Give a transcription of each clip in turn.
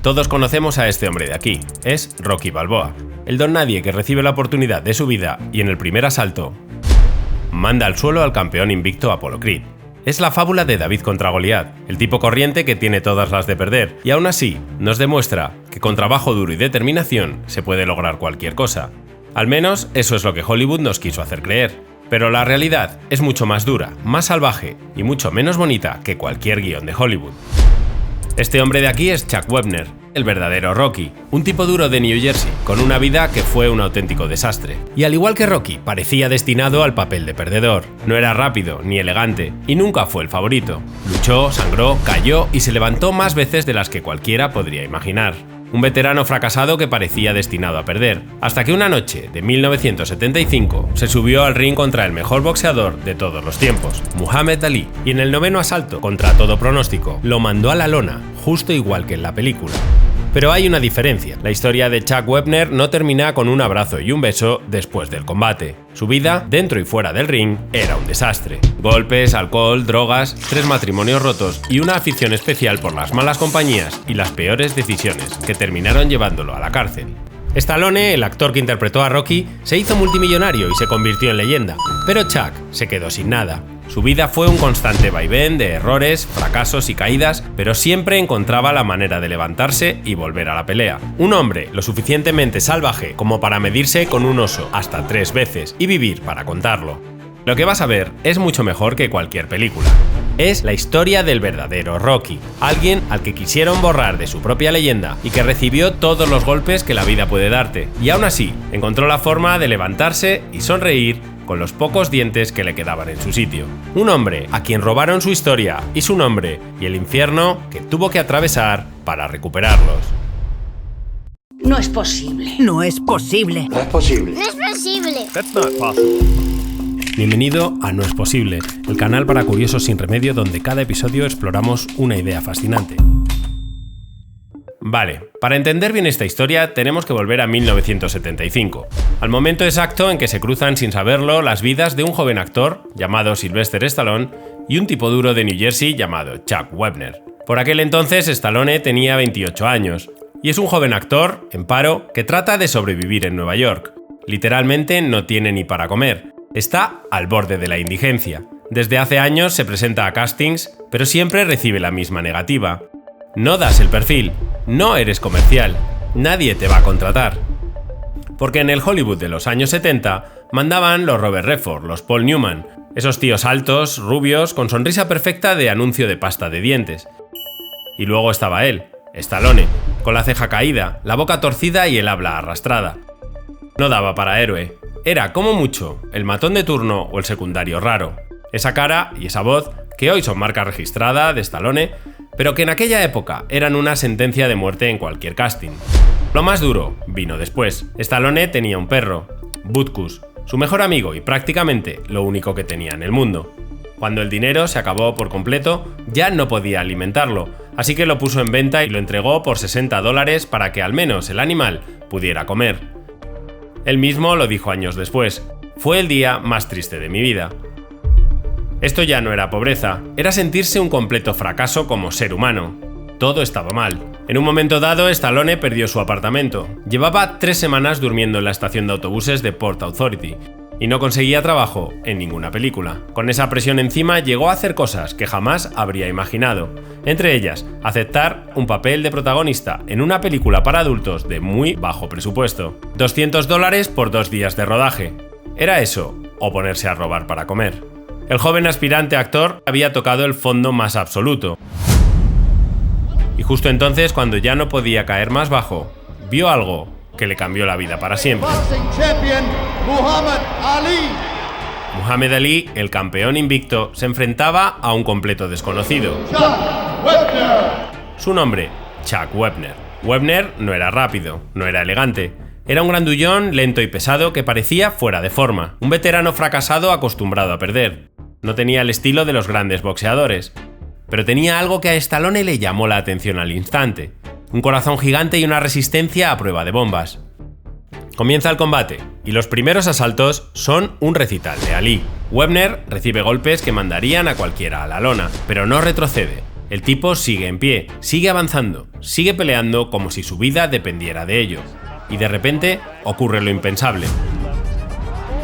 Todos conocemos a este hombre de aquí, es Rocky Balboa, el don nadie que recibe la oportunidad de su vida y en el primer asalto manda al suelo al campeón invicto Apollo Creed. Es la fábula de David contra Goliat, el tipo corriente que tiene todas las de perder, y aún así nos demuestra que con trabajo duro y determinación se puede lograr cualquier cosa. Al menos eso es lo que Hollywood nos quiso hacer creer. Pero la realidad es mucho más dura, más salvaje y mucho menos bonita que cualquier guión de Hollywood. Este hombre de aquí es Chuck Wepner, el verdadero Rocky, un tipo duro de New Jersey, con una vida que fue un auténtico desastre. Y al igual que Rocky, parecía destinado al papel de perdedor. No era rápido ni elegante, y nunca fue el favorito. Luchó, sangró, cayó y se levantó más veces de las que cualquiera podría imaginar. Un veterano fracasado que parecía destinado a perder, hasta que una noche de 1975 se subió al ring contra el mejor boxeador de todos los tiempos, Muhammad Ali, y en el noveno asalto, contra todo pronóstico, lo mandó a la lona, justo igual que en la película. Pero hay una diferencia, la historia de Chuck Wepner no termina con un abrazo y un beso después del combate. Su vida, dentro y fuera del ring, era un desastre. Golpes, alcohol, drogas, 3 matrimonios rotos y una afición especial por las malas compañías y las peores decisiones que terminaron llevándolo a la cárcel. Stallone, el actor que interpretó a Rocky, se hizo multimillonario y se convirtió en leyenda, pero Chuck se quedó sin nada. Su vida fue un constante vaivén de errores, fracasos y caídas, pero siempre encontraba la manera de levantarse y volver a la pelea. Un hombre lo suficientemente salvaje como para medirse con un oso hasta 3 veces y vivir para contarlo. Lo que vas a ver es mucho mejor que cualquier película. Es la historia del verdadero Rocky, alguien al que quisieron borrar de su propia leyenda y que recibió todos los golpes que la vida puede darte, y aún así encontró la forma de levantarse y sonreír con los pocos dientes que le quedaban en su sitio. Un hombre a quien robaron su historia y su nombre y el infierno que tuvo que atravesar para recuperarlos. No es posible. No es posible. No es posible. No es posible. That's not possible. Bienvenido a No es posible, el canal para curiosos sin remedio donde cada episodio exploramos una idea fascinante. Vale, para entender bien esta historia tenemos que volver a 1975, al momento exacto en que se cruzan sin saberlo las vidas de un joven actor llamado Sylvester Stallone y un tipo duro de New Jersey llamado Chuck Wepner. Por aquel entonces Stallone tenía 28 años y es un joven actor en paro que trata de sobrevivir en Nueva York. Literalmente no tiene ni para comer. Está al borde de la indigencia. Desde hace años se presenta a castings, pero siempre recibe la misma negativa. No das el perfil, no eres comercial, nadie te va a contratar. Porque en el Hollywood de los años 70 mandaban los Robert Redford, los Paul Newman, esos tíos altos, rubios, con sonrisa perfecta de anuncio de pasta de dientes. Y luego estaba él, Stallone, con la ceja caída, la boca torcida y el habla arrastrada. No daba para héroe. Era, como mucho, el matón de turno o el secundario raro. Esa cara y esa voz, que hoy son marca registrada de Stallone, pero que en aquella época eran una sentencia de muerte en cualquier casting. Lo más duro vino después. Stallone tenía un perro, Butkus, su mejor amigo y prácticamente lo único que tenía en el mundo. Cuando el dinero se acabó por completo, ya no podía alimentarlo, así que lo puso en venta y lo entregó por $60 para que al menos el animal pudiera comer. Él mismo lo dijo años después: fue el día más triste de mi vida. Esto ya no era pobreza, era sentirse un completo fracaso como ser humano. Todo estaba mal. En un momento dado, Stallone perdió su apartamento. Llevaba 3 semanas durmiendo en la estación de autobuses de Port Authority y no conseguía trabajo en ninguna película. Con esa presión encima llegó a hacer cosas que jamás habría imaginado. Entre ellas, aceptar un papel de protagonista en una película para adultos de muy bajo presupuesto. $200 por 2 días de rodaje. ¿Era eso o ponerse a robar para comer? El joven aspirante actor había tocado el fondo más absoluto. Y justo entonces, cuando ya no podía caer más bajo, vio algo que le cambió la vida para siempre. Muhammad Ali, el campeón invicto, se enfrentaba a un completo desconocido. Su nombre, Chuck Wepner. Wepner no era rápido, no era elegante. Era un grandullón, lento y pesado que parecía fuera de forma. Un veterano fracasado acostumbrado a perder. No tenía el estilo de los grandes boxeadores. Pero tenía algo que a Stallone le llamó la atención al instante. Un corazón gigante y una resistencia a prueba de bombas. Comienza el combate, y los primeros asaltos son un recital de Ali. Wepner recibe golpes que mandarían a cualquiera a la lona, pero no retrocede. El tipo sigue en pie, sigue avanzando, sigue peleando como si su vida dependiera de ello. Y de repente ocurre lo impensable.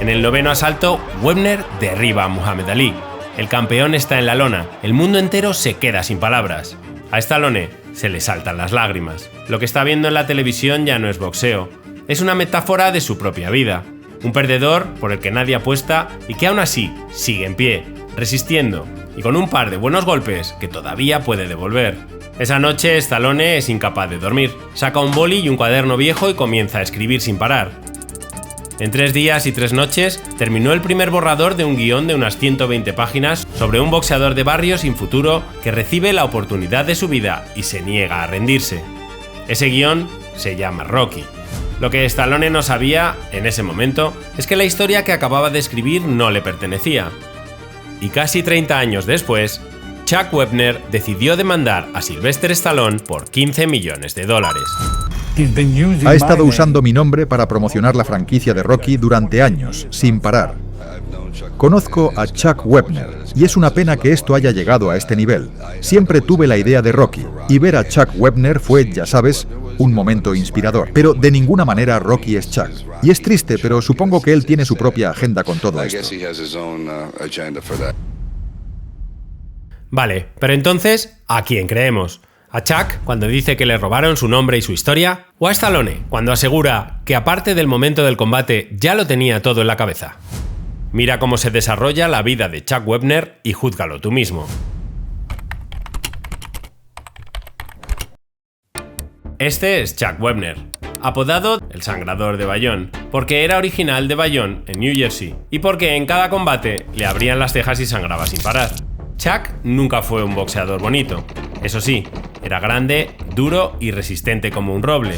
En el 9º asalto, Webner derriba a Muhammad Ali. El campeón está en la lona, el mundo entero se queda sin palabras. A Stallone se le saltan las lágrimas. Lo que está viendo en la televisión ya no es boxeo, es una metáfora de su propia vida. Un perdedor por el que nadie apuesta y que aún así sigue en pie, resistiendo y con un par de buenos golpes que todavía puede devolver. Esa noche Stallone es incapaz de dormir, saca un boli y un cuaderno viejo y comienza a escribir sin parar. En 3 días y 3 noches terminó el primer borrador de un guión de unas 120 páginas sobre un boxeador de barrio sin futuro que recibe la oportunidad de su vida y se niega a rendirse. Ese guión se llama Rocky. Lo que Stallone no sabía, en ese momento, es que la historia que acababa de escribir no le pertenecía. Y casi 30 años después, Chuck Wepner decidió demandar a Sylvester Stallone por $15 millones. Ha estado usando mi nombre para promocionar la franquicia de Rocky durante años, sin parar. Conozco a Chuck Wepner y es una pena que esto haya llegado a este nivel. Siempre tuve la idea de Rocky y ver a Chuck Wepner fue, ya sabes, un momento inspirador. Pero de ninguna manera Rocky es Chuck. Y es triste, pero supongo que él tiene su propia agenda con todo esto. Vale, pero entonces, ¿a quién creemos? ¿A Chuck cuando dice que le robaron su nombre y su historia? ¿O a Stallone cuando asegura que aparte del momento del combate ya lo tenía todo en la cabeza? Mira cómo se desarrolla la vida de Chuck Wepner y júzgalo tú mismo. Este es Chuck Wepner, apodado el Sangrador de Bayonne, porque era original de Bayonne, en New Jersey, y porque en cada combate le abrían las cejas y sangraba sin parar. Chuck nunca fue un boxeador bonito. Eso sí, era grande, duro y resistente como un roble.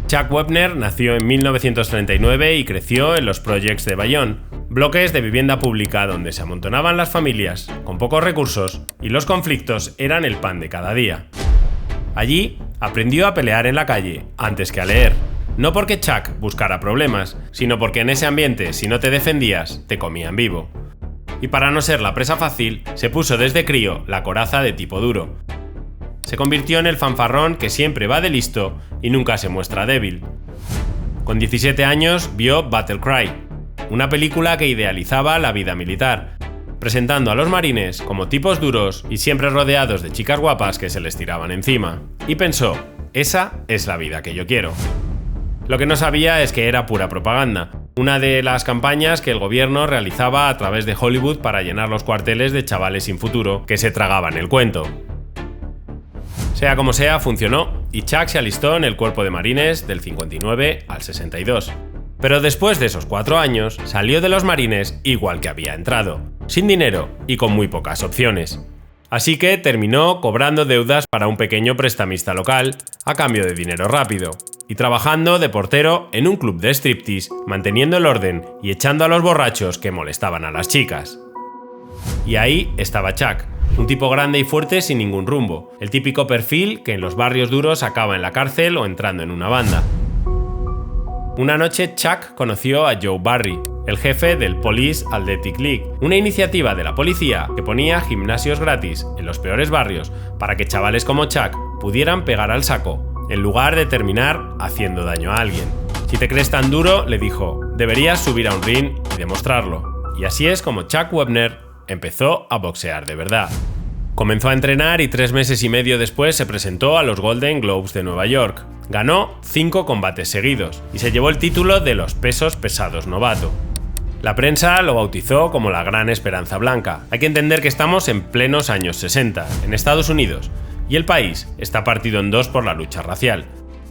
Chuck Wepner nació en 1939 y creció en los projects de Bayonne, bloques de vivienda pública donde se amontonaban las familias con pocos recursos y los conflictos eran el pan de cada día. Allí aprendió a pelear en la calle antes que a leer. No porque Chuck buscara problemas, sino porque en ese ambiente, si no te defendías, te comían vivo. Y para no ser la presa fácil, se puso desde crío la coraza de tipo duro. Se convirtió en el fanfarrón que siempre va de listo y nunca se muestra débil. Con 17 años vio Battle Cry, una película que idealizaba la vida militar, presentando a los marines como tipos duros y siempre rodeados de chicas guapas que se les tiraban encima. Y pensó, esa es la vida que yo quiero. Lo que no sabía es que era pura propaganda, una de las campañas que el gobierno realizaba a través de Hollywood para llenar los cuarteles de chavales sin futuro que se tragaban el cuento. Sea como sea, funcionó y Chuck se alistó en el cuerpo de marines del 59 al 62. Pero después de esos 4 años, salió de los marines igual que había entrado, sin dinero y con muy pocas opciones. Así que terminó cobrando deudas para un pequeño prestamista local a cambio de dinero rápido, y trabajando de portero en un club de striptease, manteniendo el orden y echando a los borrachos que molestaban a las chicas. Y ahí estaba Chuck, un tipo grande y fuerte sin ningún rumbo, el típico perfil que en los barrios duros acaba en la cárcel o entrando en una banda. Una noche Chuck conoció a Joe Barry, el jefe del Police Athletic League, una iniciativa de la policía que ponía gimnasios gratis en los peores barrios para que chavales como Chuck pudieran pegar al saco, en lugar de terminar haciendo daño a alguien. Si te crees tan duro, le dijo, deberías subir a un ring y demostrarlo. Y así es como Chuck Wepner empezó a boxear de verdad. Comenzó a entrenar y 3 meses y medio después se presentó a los Golden Globes de Nueva York. Ganó 5 combates seguidos y se llevó el título de los pesos pesados novato. La prensa lo bautizó como la gran esperanza blanca. Hay que entender que estamos en plenos años 60, en Estados Unidos, y el país está partido en 2 por la lucha racial.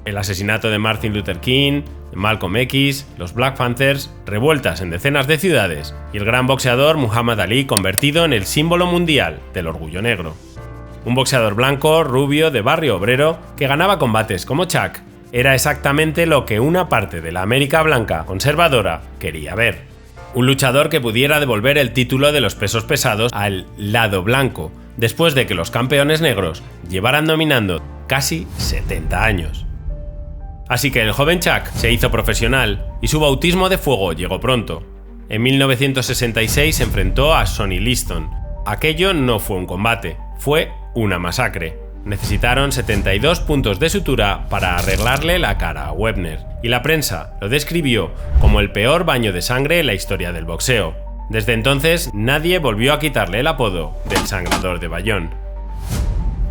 El asesinato de Martin Luther King, de Malcolm X, los Black Panthers, revueltas en decenas de ciudades y el gran boxeador Muhammad Ali convertido en el símbolo mundial del orgullo negro. Un boxeador blanco, rubio, de barrio obrero, que ganaba combates como Chuck, era exactamente lo que una parte de la América blanca conservadora quería ver. Un luchador que pudiera devolver el título de los pesos pesados al lado blanco, después de que los campeones negros llevaran dominando casi 70 años. Así que el joven Chuck se hizo profesional y su bautismo de fuego llegó pronto. En 1966 se enfrentó a Sonny Liston. Aquello no fue un combate, fue una masacre. Necesitaron 72 puntos de sutura para arreglarle la cara a Webner, y la prensa lo describió como el peor baño de sangre en la historia del boxeo. Desde entonces, nadie volvió a quitarle el apodo del sangrador de Bayonne.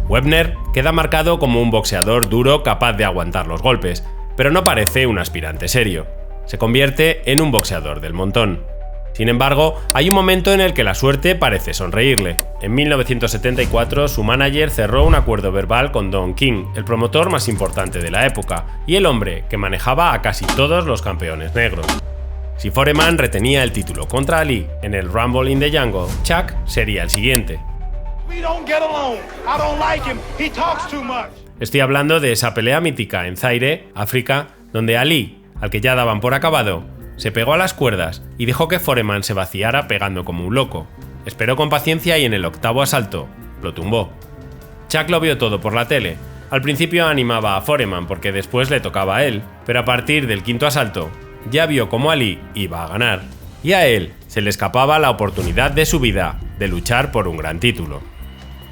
Webner queda marcado como un boxeador duro capaz de aguantar los golpes, pero no parece un aspirante serio. Se convierte en un boxeador del montón. Sin embargo, hay un momento en el que la suerte parece sonreírle. En 1974, su manager cerró un acuerdo verbal con Don King, el promotor más importante de la época, y el hombre que manejaba a casi todos los campeones negros. Si Foreman retenía el título contra Ali en el Rumble in the Jungle, Chuck sería el siguiente. Estoy hablando de esa pelea mítica en Zaire, África, donde Ali, al que ya daban por acabado, se pegó a las cuerdas y dejó que Foreman se vaciara pegando como un loco. Esperó con paciencia y en el octavo asalto lo tumbó. Chuck lo vio todo por la tele. Al principio animaba a Foreman porque después le tocaba a él, pero a partir del quinto asalto ya vio cómo Ali iba a ganar. Y a él se le escapaba la oportunidad de su vida de luchar por un gran título.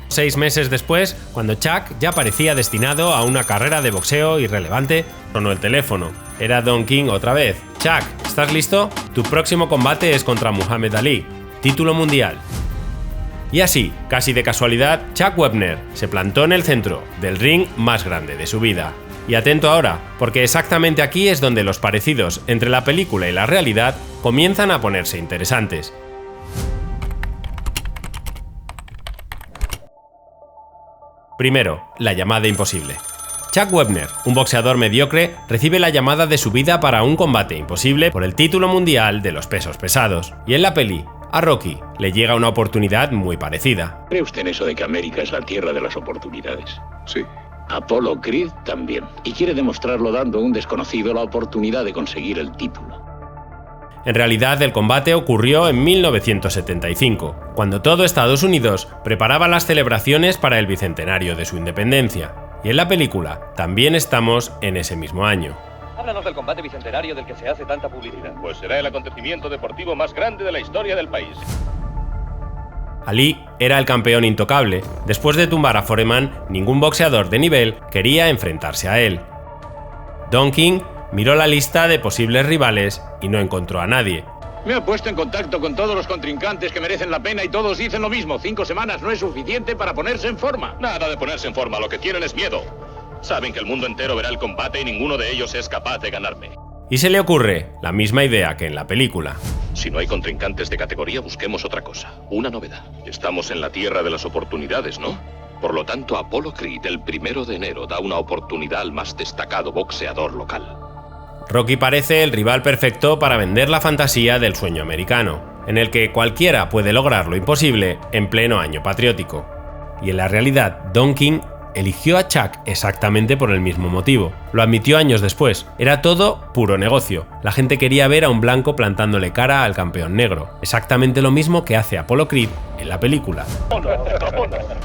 6 meses después, cuando Chuck ya parecía destinado a una carrera de boxeo irrelevante, sonó el teléfono. Era Don King otra vez. Chuck, ¿estás listo? Tu próximo combate es contra Muhammad Ali, título mundial. Y así, casi de casualidad, Chuck Wepner se plantó en el centro del ring más grande de su vida. Y atento ahora, porque exactamente aquí es donde los parecidos entre la película y la realidad comienzan a ponerse interesantes. Primero, la llamada imposible. Chuck Wepner, un boxeador mediocre, recibe la llamada de su vida para un combate imposible por el título mundial de los pesos pesados. Y en la peli, a Rocky le llega una oportunidad muy parecida. ¿Cree usted en eso de que América es la tierra de las oportunidades? Sí. Apollo Creed también. Y quiere demostrarlo dando a un desconocido la oportunidad de conseguir el título. En realidad, el combate ocurrió en 1975, cuando todo Estados Unidos preparaba las celebraciones para el bicentenario de su independencia. Y en la película también estamos en ese mismo año. Háblanos del combate bicentenario del que se hace tanta publicidad. Pues será el acontecimiento deportivo más grande de la historia del país. Ali era el campeón intocable. Después de tumbar a Foreman, ningún boxeador de nivel quería enfrentarse a él. Don King miró la lista de posibles rivales y no encontró a nadie. Me ha puesto en contacto con todos los contrincantes que merecen la pena y todos dicen lo mismo. 5 semanas no es suficiente para ponerse en forma. Nada de ponerse en forma, lo que tienen es miedo. Saben que el mundo entero verá el combate y ninguno de ellos es capaz de ganarme. Y se le ocurre la misma idea que en la película. Si no hay contrincantes de categoría, busquemos otra cosa, una novedad. Estamos en la tierra de las oportunidades, ¿no? Por lo tanto, Apollo Creed, el 1 de enero, da una oportunidad al más destacado boxeador local. Rocky parece el rival perfecto para vender la fantasía del sueño americano, en el que cualquiera puede lograr lo imposible en pleno año patriótico. Y en la realidad, Don King eligió a Chuck exactamente por el mismo motivo. Lo admitió años después. Era todo puro negocio. La gente quería ver a un blanco plantándole cara al campeón negro. Exactamente lo mismo que hace Apollo Creed en la película.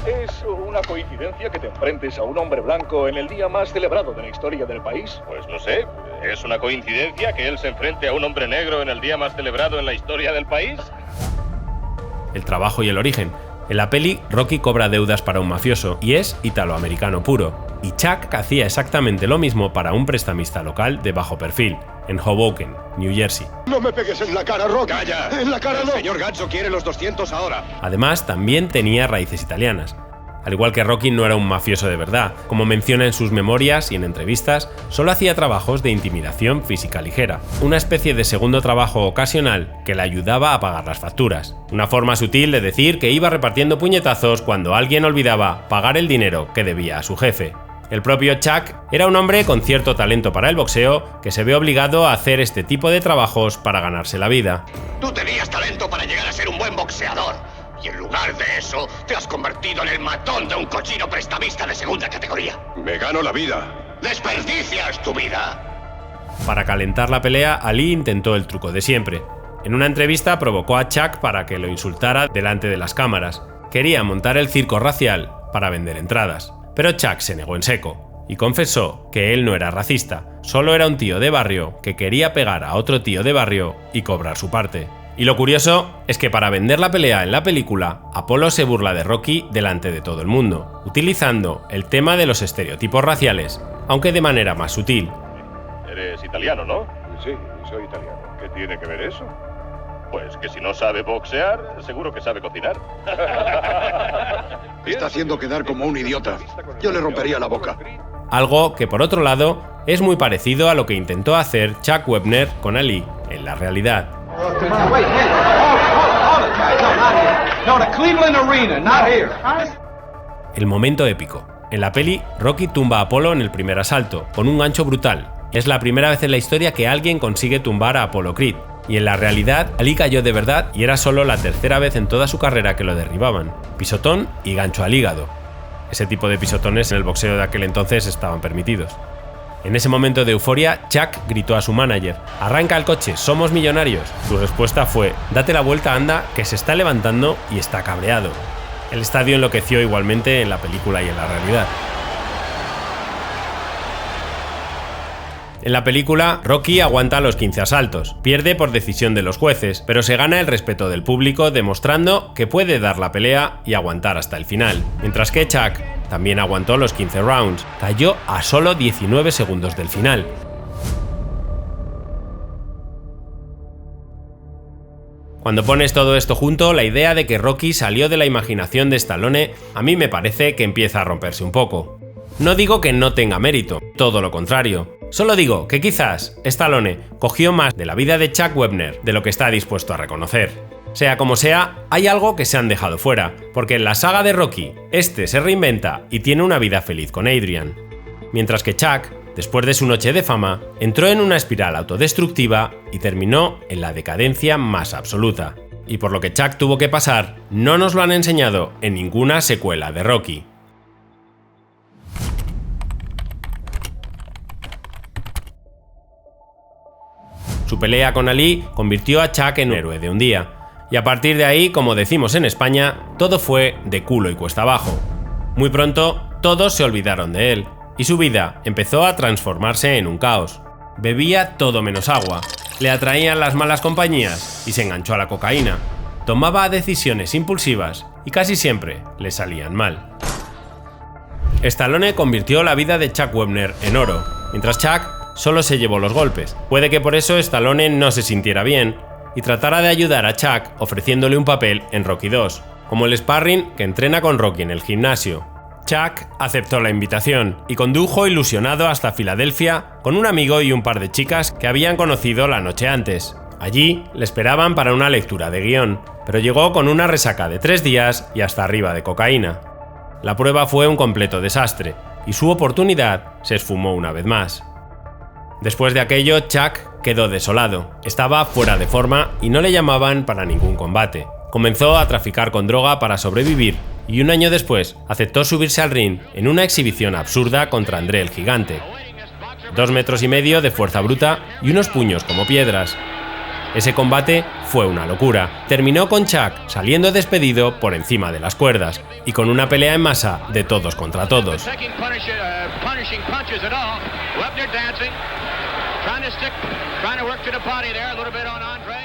¿Es una coincidencia que te enfrentes a un hombre blanco en el día más celebrado de la historia del país? Pues no sé, ¿es una coincidencia que él se enfrente a un hombre negro en el día más celebrado en la historia del país? El trabajo y el origen. En la peli, Rocky cobra deudas para un mafioso y es italoamericano puro. Y Chuck hacía exactamente lo mismo para un prestamista local de bajo perfil, en Hoboken, New Jersey. ¡No me pegues en la cara, Rocky! ¡Calla! ¡En la cara no! El señor Gazzo quiere los 200 ahora. Además, también tenía raíces italianas. Al igual que Rocky no era un mafioso de verdad, como menciona en sus memorias y en entrevistas, solo hacía trabajos de intimidación física ligera, una especie de segundo trabajo ocasional que le ayudaba a pagar las facturas. Una forma sutil de decir que iba repartiendo puñetazos cuando alguien olvidaba pagar el dinero que debía a su jefe. El propio Chuck era un hombre con cierto talento para el boxeo que se ve obligado a hacer este tipo de trabajos para ganarse la vida. Tú tenías talento para llegar a ser un buen boxeador. Y en lugar de eso, te has convertido en el matón de un cochino prestamista de segunda categoría. Me gano la vida. ¡Desperdicias tu vida! Para calentar la pelea, Ali intentó el truco de siempre. En una entrevista provocó a Chuck para que lo insultara delante de las cámaras. Quería montar el circo racial para vender entradas. Pero Chuck se negó en seco y confesó que él no era racista, solo era un tío de barrio que quería pegar a otro tío de barrio y cobrar su parte. Y lo curioso es que para vender la pelea en la película, Apollo se burla de Rocky delante de todo el mundo, utilizando el tema de los estereotipos raciales, aunque de manera más sutil. Eres italiano, ¿no? Sí, soy italiano. ¿Qué tiene que ver eso? Pues que si no sabe boxear, seguro que sabe cocinar. Me está haciendo quedar como un idiota. Yo le rompería la boca. Algo que, por otro lado, es muy parecido a lo que intentó hacer Chuck Wepner con Ali en la realidad. El momento épico. En la peli, Rocky tumba a Apollo en el primer asalto, con un gancho brutal. Es la primera vez en la historia que alguien consigue tumbar a Apollo Creed. Y en la realidad, Ali cayó de verdad y era solo la tercera vez en toda su carrera que lo derribaban. Pisotón y gancho al hígado. Ese tipo de pisotones en el boxeo de aquel entonces estaban permitidos. En ese momento de euforia, Chuck gritó a su manager: «¡Arranca el coche, somos millonarios!». Su respuesta fue: «Date la vuelta, anda, que se está levantando y está cabreado». El estadio enloqueció igualmente en la película y en la realidad. En la película, Rocky aguanta los 15 asaltos, pierde por decisión de los jueces, pero se gana el respeto del público demostrando que puede dar la pelea y aguantar hasta el final, mientras que Chuck también aguantó los 15 rounds, cayó a solo 19 segundos del final. Cuando pones todo esto junto, la idea de que Rocky salió de la imaginación de Stallone a mí me parece que empieza a romperse un poco. No digo que no tenga mérito, todo lo contrario. Solo digo que quizás Stallone cogió más de la vida de Chuck Wepner de lo que está dispuesto a reconocer. Sea como sea, hay algo que se han dejado fuera, porque en la saga de Rocky, este se reinventa y tiene una vida feliz con Adrian. Mientras que Chuck, después de su noche de fama, entró en una espiral autodestructiva y terminó en la decadencia más absoluta. Y por lo que Chuck tuvo que pasar, no nos lo han enseñado en ninguna secuela de Rocky. Su pelea con Ali convirtió a Chuck en un héroe de un día, y a partir de ahí, como decimos en España, todo fue de culo y cuesta abajo. Muy pronto, todos se olvidaron de él, y su vida empezó a transformarse en un caos. Bebía todo menos agua, le atraían las malas compañías y se enganchó a la cocaína. Tomaba decisiones impulsivas y casi siempre le salían mal. Stallone convirtió la vida de Chuck Wepner en oro, mientras Chuck solo se llevó los golpes. Puede que por eso Stallone no se sintiera bien y tratara de ayudar a Chuck ofreciéndole un papel en Rocky 2, como el sparring que entrena con Rocky en el gimnasio. Chuck aceptó la invitación y condujo ilusionado hasta Filadelfia con un amigo y un par de chicas que habían conocido la noche antes. Allí le esperaban para una lectura de guión, pero llegó con una resaca de 3 días y hasta arriba de cocaína. La prueba fue un completo desastre y su oportunidad se esfumó una vez más. Después de aquello, Chuck quedó desolado, estaba fuera de forma y no le llamaban para ningún combate. Comenzó a traficar con droga para sobrevivir y un año después aceptó subirse al ring en una exhibición absurda contra André el Gigante. 2,5 metros de fuerza bruta y unos puños como piedras. Ese combate fue una locura. Terminó con Chuck saliendo despedido por encima de las cuerdas y con una pelea en masa de todos contra todos.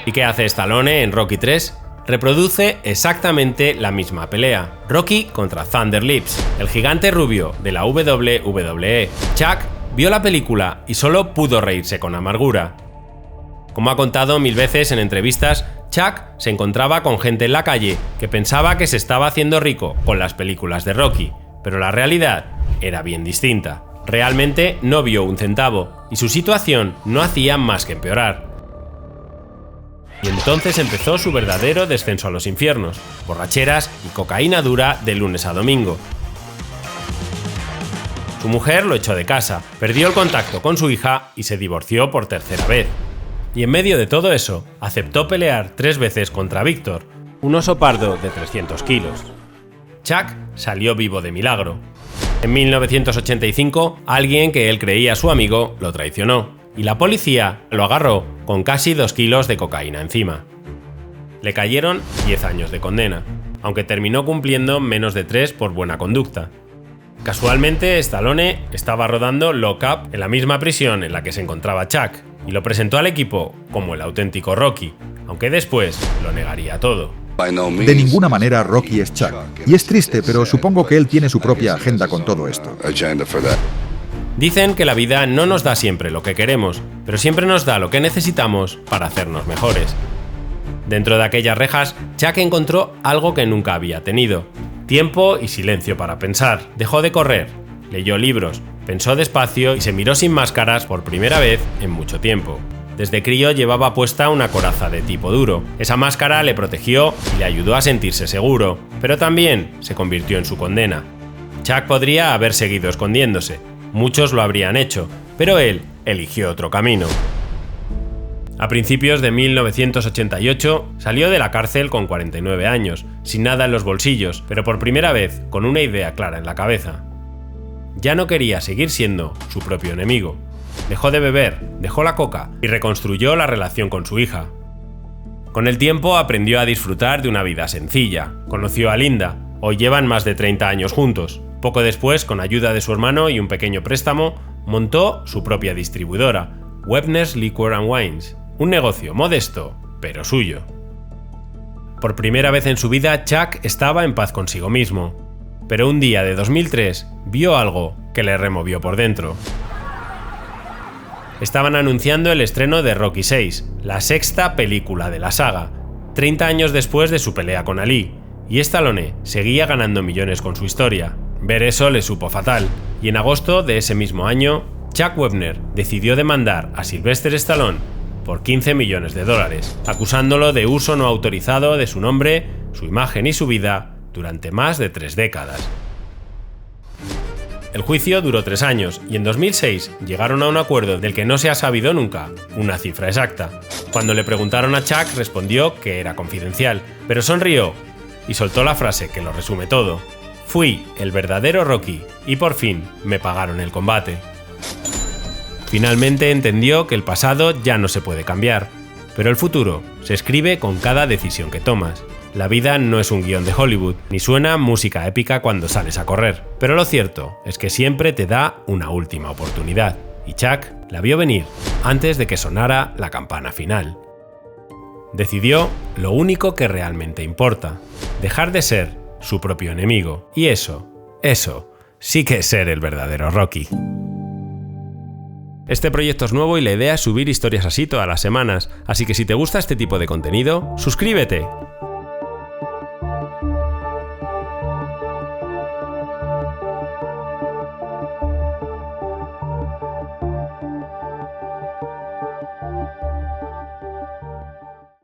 ¿Y qué hace Stallone en Rocky 3? Reproduce exactamente la misma pelea. Rocky contra Thunder Lips, el gigante rubio de la WWE. Chuck vio la película y solo pudo reírse con amargura. Como ha contado 1000 veces en entrevistas, Chuck se encontraba con gente en la calle que pensaba que se estaba haciendo rico con las películas de Rocky, pero la realidad era bien distinta. Realmente no vio un centavo y su situación no hacía más que empeorar. Y entonces empezó su verdadero descenso a los infiernos, borracheras y cocaína dura de lunes a domingo. Su mujer lo echó de casa, perdió el contacto con su hija y se divorció por tercera vez. Y en medio de todo eso, aceptó pelear 3 veces contra Víctor, un oso pardo de 300 kilos. Chuck salió vivo de milagro. En 1985, alguien que él creía su amigo lo traicionó, y la policía lo agarró con casi 2 kilos de cocaína encima. Le cayeron 10 años de condena, aunque terminó cumpliendo menos de 3 por buena conducta. Casualmente, Stallone estaba rodando Lock Up en la misma prisión en la que se encontraba Chuck, y lo presentó al equipo como el auténtico Rocky, aunque después lo negaría todo. De ninguna manera Rocky es Chuck. Y es triste, pero supongo que él tiene su propia agenda con todo esto. Dicen que la vida no nos da siempre lo que queremos, pero siempre nos da lo que necesitamos para hacernos mejores. Dentro de aquellas rejas, Chuck encontró algo que nunca había tenido: tiempo y silencio para pensar. Dejó de correr, leyó libros, pensó despacio y se miró sin máscaras por primera vez en mucho tiempo. Desde crío llevaba puesta una coraza de tipo duro. Esa máscara le protegió y le ayudó a sentirse seguro, pero también se convirtió en su condena. Chuck podría haber seguido escondiéndose, muchos lo habrían hecho, pero él eligió otro camino. A principios de 1988 salió de la cárcel con 49 años, sin nada en los bolsillos, pero por primera vez con una idea clara en la cabeza. Ya no quería seguir siendo su propio enemigo. Dejó de beber, dejó la coca y reconstruyó la relación con su hija. Con el tiempo aprendió a disfrutar de una vida sencilla. Conoció a Linda, hoy llevan más de 30 años juntos. Poco después, con ayuda de su hermano y un pequeño préstamo, montó su propia distribuidora, Webner's Liquor and Wines, un negocio modesto, pero suyo. Por primera vez en su vida, Chuck estaba en paz consigo mismo, pero un día de 2003 vio algo que le removió por dentro. Estaban anunciando el estreno de Rocky VI, la sexta película de la saga, 30 años después de su pelea con Ali, y Stallone seguía ganando millones con su historia. Ver eso le supo fatal, y en agosto de ese mismo año, Chuck Wepner decidió demandar a Sylvester Stallone por $15 millones, acusándolo de uso no autorizado de su nombre, su imagen y su vida durante más de 3 décadas. El juicio duró 3 años y en 2006 llegaron a un acuerdo del que no se ha sabido nunca una cifra exacta. Cuando le preguntaron a Chuck, respondió que era confidencial, pero sonrió y soltó la frase que lo resume todo: "Fui el verdadero Rocky y por fin me pagaron el combate". Finalmente entendió que el pasado ya no se puede cambiar, pero el futuro se escribe con cada decisión que tomas. La vida no es un guión de Hollywood, ni suena música épica cuando sales a correr, pero lo cierto es que siempre te da una última oportunidad, y Chuck la vio venir antes de que sonara la campana final. Decidió lo único que realmente importa: dejar de ser su propio enemigo, y eso sí que es ser el verdadero Rocky. Este proyecto es nuevo y la idea es subir historias así todas las semanas, así que si te gusta este tipo de contenido, suscríbete